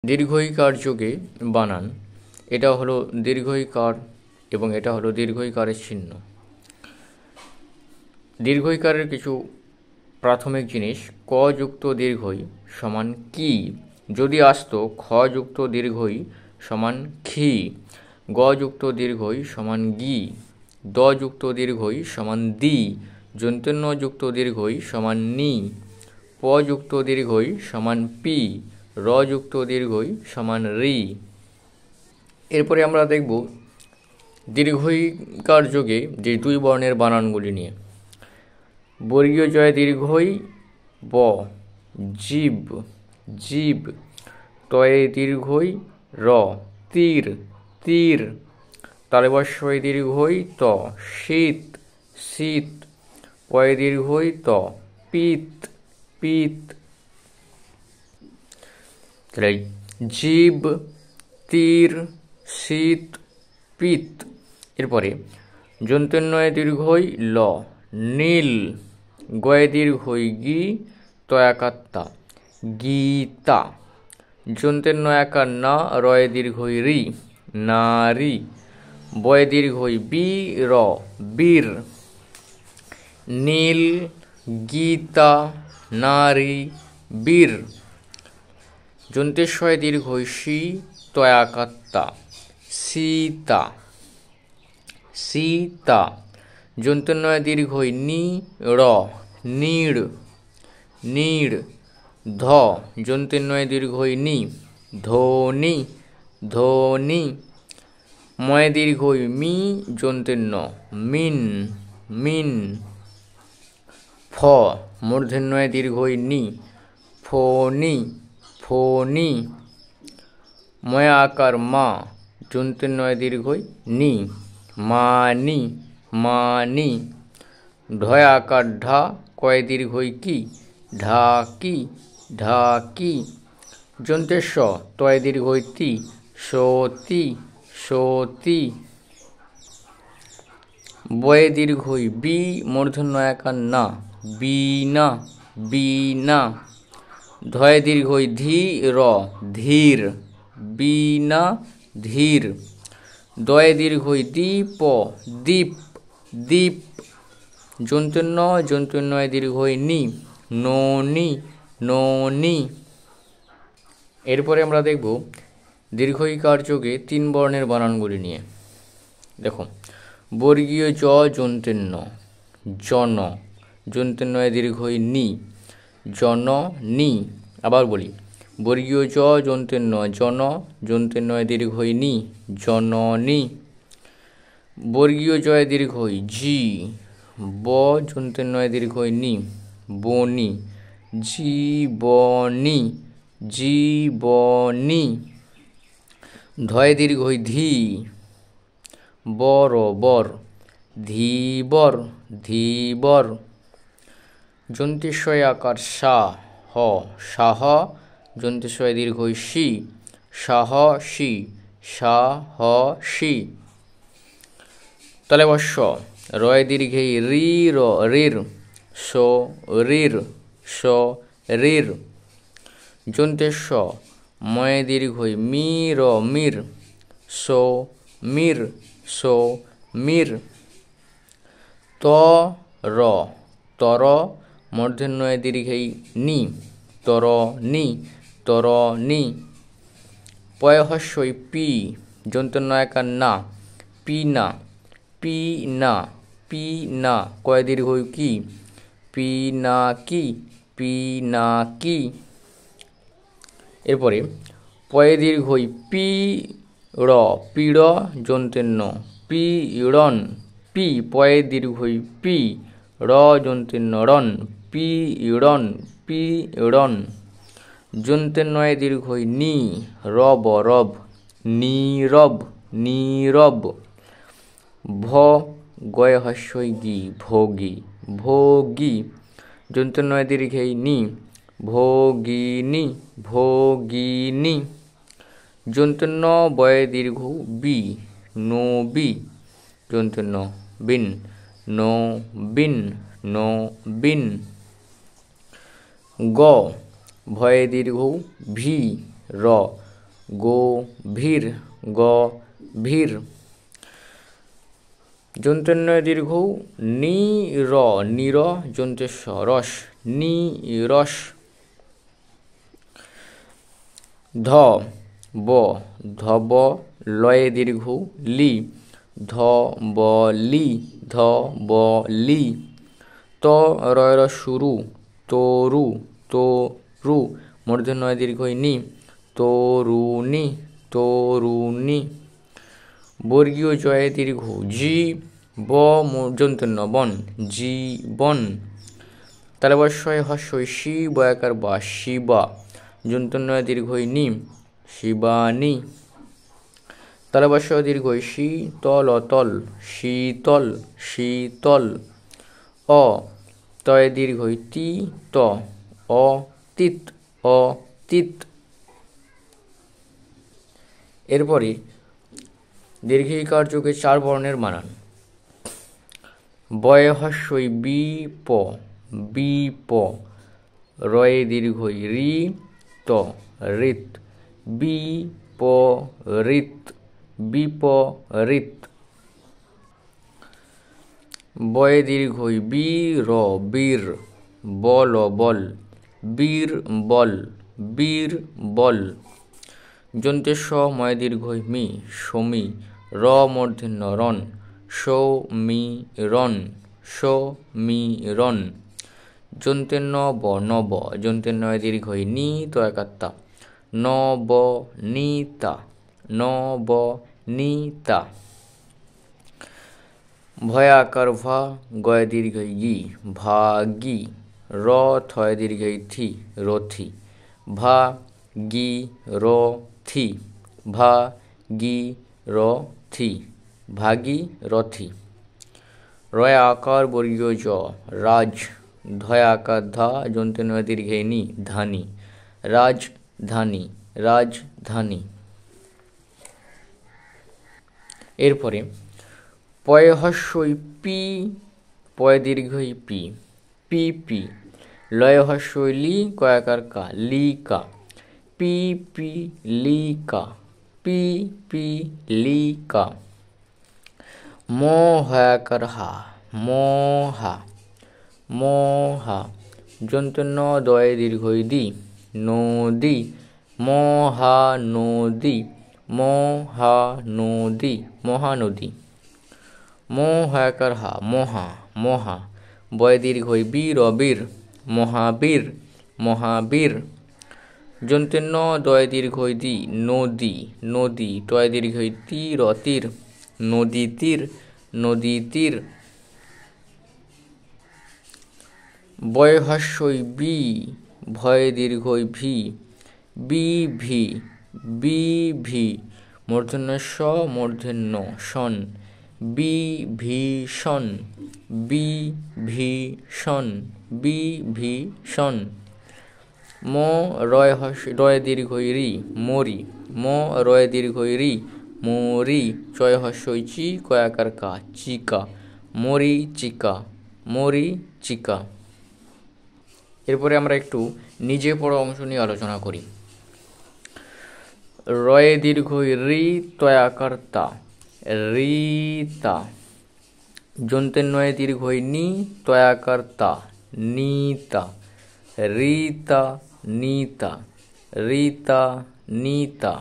দীর্ঘইকার যোগে বানান। এটা হলো দীর্ঘইকার এবং এটা হলো দীর্ঘইকারের চিহ্ন। দীর্ঘইকারের কিছু প্রাথমিক জিনিস। ক যুক্ত দীর্ঘই সমান কি, যদি আসতো খ যুক্ত দীর্ঘই সমান খি, গ যুক্ত দীর্ঘই সমান গি, দ যুক্ত দীর্ঘই সমান দি, যন্তন্য যুক্ত দীর্ঘই সমান নি, প যুক্ত দীর্ঘই সমান পি, র যুক্ত দীর্ঘই সমান রি। এরপরে আমরা দেখব দীর্ঘইকার যোগে যে দুই বর্ণের বানানগুলি নিয়ে। বর্গীয় জয় দীর্ঘই ব, জীব জীব, তয়ে দীর্ঘই র, তীর তীর, তালবস্যই দীর্ঘই ত, শীত শীত, পয়ে দীর্ঘই ত, পিত পিত। তাহলে জীব, তীর, শীত, পিত। এরপরে যন্তন্যয় দীর্ঘই ল, নীল, গয়ে দীর্ঘই গি, তয়াকাত্তা, গীতা, যন্তেন্য একার না, রয়ে দীর্ঘই রি, নারী, বয়ে দীর্ঘই বি, র, বীর। নীল, গীতা, নারী, বীর। যন্তেশ্বয় দীর্ঘই সি, তয়াকাত্তা, সীতা সীতা, যন্তন্যয় দীর্ঘই নি, র, নীড় নীড়, ধ যন্তন্যয় দীর্ঘই নি, ধোনি ধোনি, ময়ে দীর্ঘই মি, যন্তন্য মিন মিন, ফ মূর্ধন্যয় দীর্ঘই নি, ফোনি ফোনি, ময়া আকার মা, যন্তন্যয় দীর্ঘই নি, মানি মানি, ঢয় আকার ঢা, কয়ে দীর্ঘই কি, ঢাকি ঢাকি, যন্তেশ্ব তয়ে দীর্ঘই তি, সতী সতী, বয়ে দীর্ঘই বি, মূর্ধন্য একার না, বীণা বীণা, ধয়ে দীর্ঘই ধি, র, ধীর, বীণা ধীর, দয়ে দীর্ঘই দীপ, দীপ দীপ, যন্তন্যয় দীর্ঘই নি, ননি ননি। এরপরে আমরা দেখব দীর্ঘইকার যোগে তিন বর্ণের বানানগুলি নিয়ে। দেখো, বর্গীয় জ যন্তন্য, জন, যন্তন্যয় দীর্ঘই নি, জন নি। আবার বলি, বর্গীয় জ যন্তন্য জন, যন্তন্যয় দীর্ঘই নি, জননী। বর্গীয় জয় দীর্ঘই জি, ব যন্তন্যয় দীর্ঘই নি, বনি, জীবনী জীবনী। ধয়ে দীর্ঘই ধি, বর বর, ধীবর ধীবর, যন্তেশ্বয় আকার সা, হ, সাহ, যন্তেশ্বয় দীর্ঘই সি, সাহসী সাহসী। তালবস্য রয় দীর্ঘই রি, র, রির, শরীর শরীর, যন্তেশ্ব ময়ে দীর্ঘই মি, র, মির, সমীর সমীর। ত র, তর, মূর্ধন্যয় দীর্ঘই নি, তরণী তরণী। পয় হস্যই পি, যন্তন্য একার না, পিনা পিনা পিনা, কয় দীর্ঘই কি, পিনাকি পিনাকি। এরপরে পয়ে দীর্ঘই পি, র, পীড়, যন্তন্য পীড়ন, পি, পয়ে দীর্ঘই পি, র, যন্তন্য রন, পীড়ন পীড়ন, যন্তন্যয় দীর্ঘই নি, রব, রব, নীরব নীরব। ভ গয়ে হস্যই গি, ভোগী ভোগী, যন্তন্যয় দীর্ঘই নি, ভোগিনী ভোগিনী, যন্তন্য বয়ে দীর্ঘ বি, নবী, যন্তন্য বিন, নবীন নবীন। গ ভয়ে দীর্ঘ ভি, র, গভীর, গভীর। যন্ত্রেন্নয় দীর্ঘ নি র, নির যন্ত্রের স, রস, নিরস। ধ ব, ধব লয়ে দীর্ঘ লি, ধবলি, ধবলি। ত রয় শুরু, তরু, তরু মূর্ধন্যয় দীর্ঘ নি, তরুণী, তরুণী। বর্গীয় জয়ে দীর্ঘ জি ব যন্তন্য বন, জীবন। তালবস্যয় হস্যই শি বয়াকার বা, শিবা যন্তন্যয় দীর্ঘই নি, শিবানী। তালবস্য দীর্ঘই শি তল অতল, শীতল, শীতল। অ তয় দীর্ঘই তি ত, অতীত, অতীত। এরপরে দীর্ঘিকার যোগে 4 বর্ণের বানান। বয়ে হস্যই বি প, বিপ। রয়ে দীর্ঘই রি ত, ঋত, বিপরীত, বিপরীত। বয়ে দীর্ঘই বি র, বীর, বল বল, বীর বল, বীর বল। যন্ত্রের স ময় দীর্ঘই মি, সমী, র মূর্ধন্য রণ, সমীরণ, সমীরণ। যন্ত্রের ন ব, নব যন্ত্রের নয় দীর্ঘই নি তো একাত্তা, নবনীতা, নবনীতা। ভয় আকার ভা, গয় দীর্ঘই গি, ভাগি। র থয় দীর্ঘই থি, রথি, ভাগি রথি, ভাগি রথি, ভাগি রথি। রয় আকার বর্গীয় জ, রাজ। ধয় আকার ধা যন্ত্রের নয় দীর্ঘই নি, ধানি, রাজধানী, রাজধানী। এরপরে পয়ে হস্যই পি, পয়ে দীর্ঘই পি, পিপি। লয়ে হস্যই লি কয়াকার কা, লিকা, পিপি লিকা, পিপিলিকা। ম হয়াকার হা, মহা, মহা। যন্ত্রের ন দয়ে দীর্ঘই দি, নদী, মহানদী, মহানদী, মহানদী। ম হয়াকার হা, মহা, মহা। বয়ে দীর্ঘই বীর, বীর, মহাবীর, মহাবীর। যন্ত্রের ন দয়ে দীর্ঘই দি, নদী, নদী। টয় দীর্ঘই তীর, তীর, নদী তীর, নদী তীর। বয়ে হস্যই বি, ভয়ে দীর্ঘই ভি, বিভি, বিভি। মূর্ধন্য স মূর্ধন্য শন, বিভীষণ, বিভীষণ, বিভীষণ। ম রয় রয় দীর্ঘই রি, মরি, ম রয় দীর্ঘই রি, মরি। চয় হস্যই চি কয়াকার কা, চিকা, মরিচিকা, মরিচিকা। এরপরে আমরা একটু নিজে পড়া অংশ নিয়ে আলোচনা করি। রয়ে দীর্ঘই রি তয়াকার তা, রিতা। যন্ত্রের নয়ে দীর্ঘই নি তয়াকার তা, নিতা, রিতা, নিতা, রিতা, নিতা।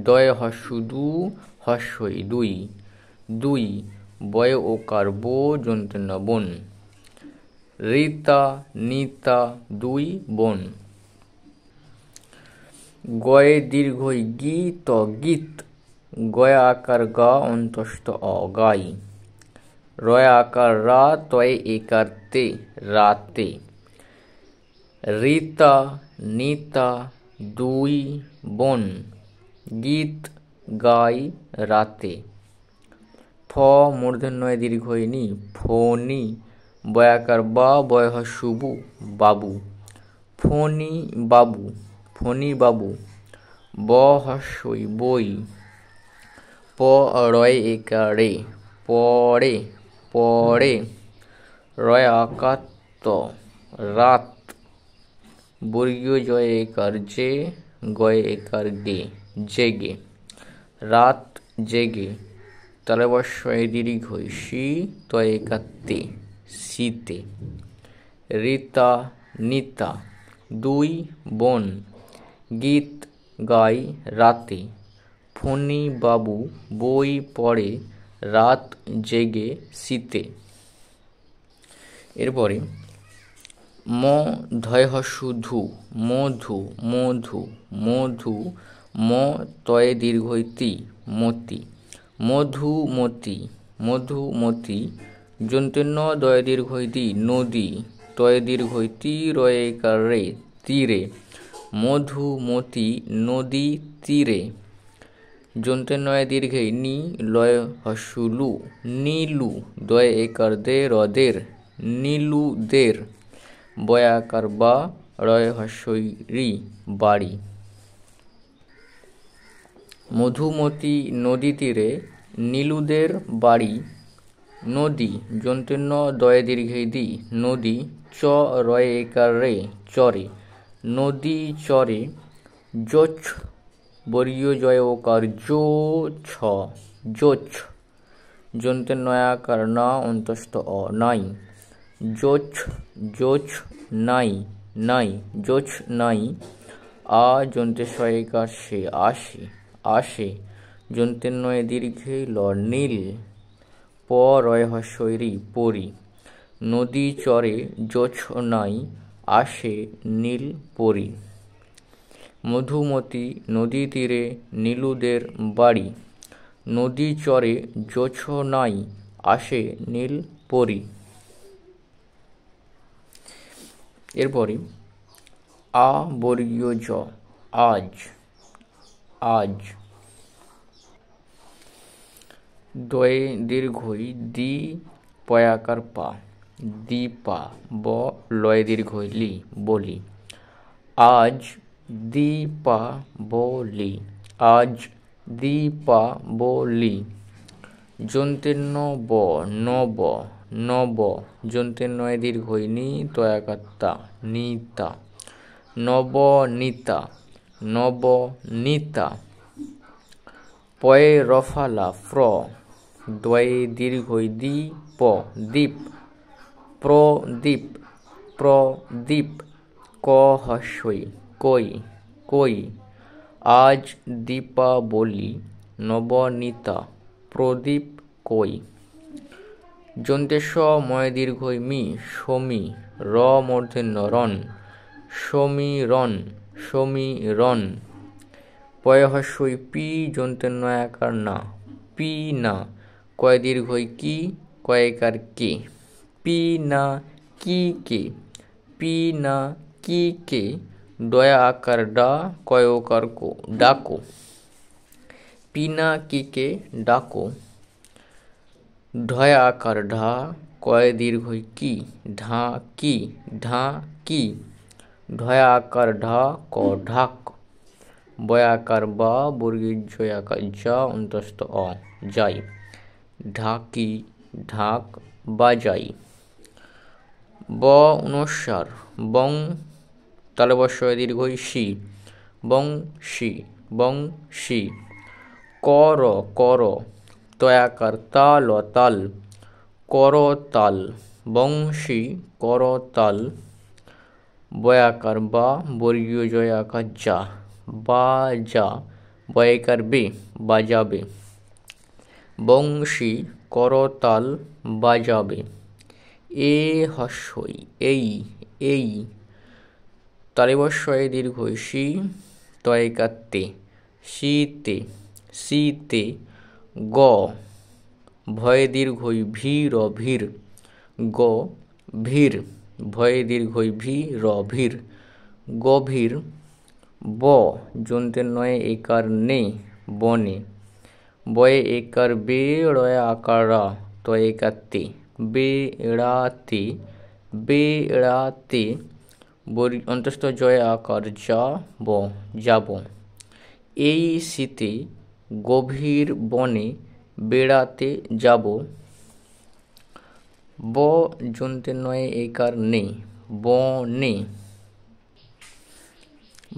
দয়ে হস্য দু, হস্যই দুই, দুই। বয়ে ওকার বো যন্ত্রের ন বন, রিতা, নিতা, দুই বোন। গয়ে দীর্ঘই গি ত, গীত। গয়া আকার গা অন্তস্থ অ, গাই। রয় আকার রা তয়ে একার তে, রাতে। রিতা, নিতা, দুই বোন। গীত গাই রাতে। ফ মূর্ধন্যয় দীর্ঘই নি, ফণি। বয়াকার বা বয় হস্যু বাবু, ফণি বাবু, ফণি বাবু। ব হস্যই বই, প রয় একারে, পড়ে, পড়ে। রয় আকার ত, রাত। বর্গীয় জয় একার যে, গয়ে একার গে, জেগে, রাত জেগে তালবস্য এ দীর্ঘই শি তয়েকাতে শীতে, রীতা নিতা দুই বোন, গীত গায় রাতে, ফণী বাবু বই পড়ে রাত জেগে শীতে। এরপরে ম ধয় হস্যু ধু, মধু মধু মধু, ম তয়ে দীর্ঘই তি মতি, মধুমতি মধুমতি, যন্তেন্ন দয়ে দীর্ঘই দি নদী, তয়ে দীর্ঘই তি রয়ে একার রে তীরে, মধুমতি নদী তীরে, যন্তেন্নয়ে দীর্ঘে নি লয় হস্যু লু, নীলু, দয়ে একার দে হ্রদের, নীলুদের, বয়াকার বা রয় হস্যই রি বাড়ি। মধুমতি নদী তীরে নীলুদের বাড়ি, নদী যন্তেন্ন দয়ে দীর্ঘে দি নদী, চ রয়ে একার রে চরে, নদী চরে, যোচ্ছ বর্গীয় জয় ওকার জো ছ, যোচ্ছ, যন্তের নয়াকার না অন্তস্থ অ নাই, যোচ্ছ যোচ্ছ নাই নাই, যোচ্ছ নাই, আ যন্তের সয়কার সে আসে আসে, যন্তের নয়ে দীর্ঘে ল নীল, প রয় হস্যই রি পরি, নদী চরে যোচ্ছ নাই, আসে নীল পরি। মধুমতি নদী তীরে নীলুদের বাড়ি, নদী চরে যোচ্ছ নাই, আসে নীল পরি। এরপরে আ বর্গীয় জ, আজ আজ, দয়ে দীর্ঘই দি পয়াকার পা, দীপা, ব লয়ে দীর্ঘই লি বলি, আজ দীপাবলি, আজ দীপাবলি, যন্তেন্ন ব নব নব, যন্তেন্নয়ে দীর্ঘই নি তয়াকাত্তা নিতা, নবনীতা নবনীতা, পয়ে রফালা প্র, দ্বয়ে দীর্ঘই দি প দীপ, প্রদীপ প্রদীপ, ক হস্যই কই কই, আজ দীপাবলি, নবনীতা, প্রদীপ কই। যন্তেশ ময় দীর্ঘই মি সমী, র মূর্ধন্য রণ, সমীরণ সমীরণ, পয় হস্যই পি যন্তের নয়াকার না, পি না, কয় দীর্ঘই কি কয়েকার কে, পি না কি কে, পি না কি কে, ডয়া আকার ডা কয় ওকার কো ডাকো, পিনা কি কে ডাকো, ঢয় আকার ঢা কয় দীর্ঘই কি ঢা কি ঢা কি, ঢয় আকার ঢা ক ঢাক, বয়াকার বা বর্গীর জয় আকার যা অন্তস্থ অ যাই, ঢাকি ঢাক বাজাই। ব অনুস্বার বং তালবস্য দীর্ঘই শি, বংশী বংশী, কর কর, তয়াকার তাল তাল, করতাল, বংশী করতাল, বয়াকার বা বর্গীয় জয় আকার যা, বাজা, বয়াকার বে বাজাবে, বংশী করতাল বাজাবে। এ হস্যই এই এই, তালবস্য দীর্ঘই শি তয়কাতে শীতে শীতে, গ ভয়ে দীর্ঘই ভীর ভীর, গ ভীর, ভয়ে দীর্ঘই ভি র ভীর, গভীর, ব যন্তের নয়ে একার নে বনে, বয়ে একার বে রয় আকার রা তয়েকাতে বেড়াতে বেড়াতে, অন্তস্থ জয় আকার যা ব যাব, এই শীতে গভীর বনে বেড়াতে যাব। ব যন্তের নয়ে একার নে বনে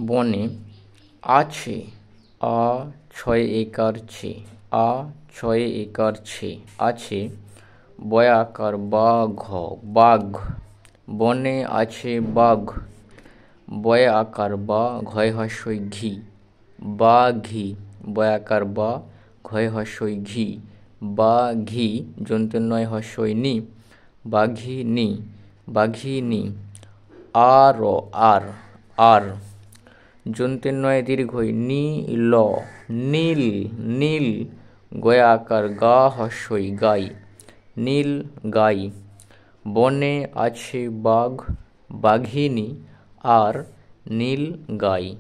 বনে, আছে আ ছয় একার ছে, আ ছয় একার ছে আছে। বয়াকার বা ঘ, বাঘ। বনে আছে বাঘ। বয় আকার বা, ঘয় হস্যই ঘি, বাঘি। বয়াকার বা, ঘয় হস্যই ঘি, বাঘি। যন্তন্নয় হস্যই নি, বাঘিনী, বাঘিনী। আর, আর, আর। যন্তেন্নয় দীর্ঘই নীল, নীল, নীল। গয়া আকার গা হস্যই গাই, নীল গাই। বনে আছে বাঘ, বাঘিনী আর নীল গাই।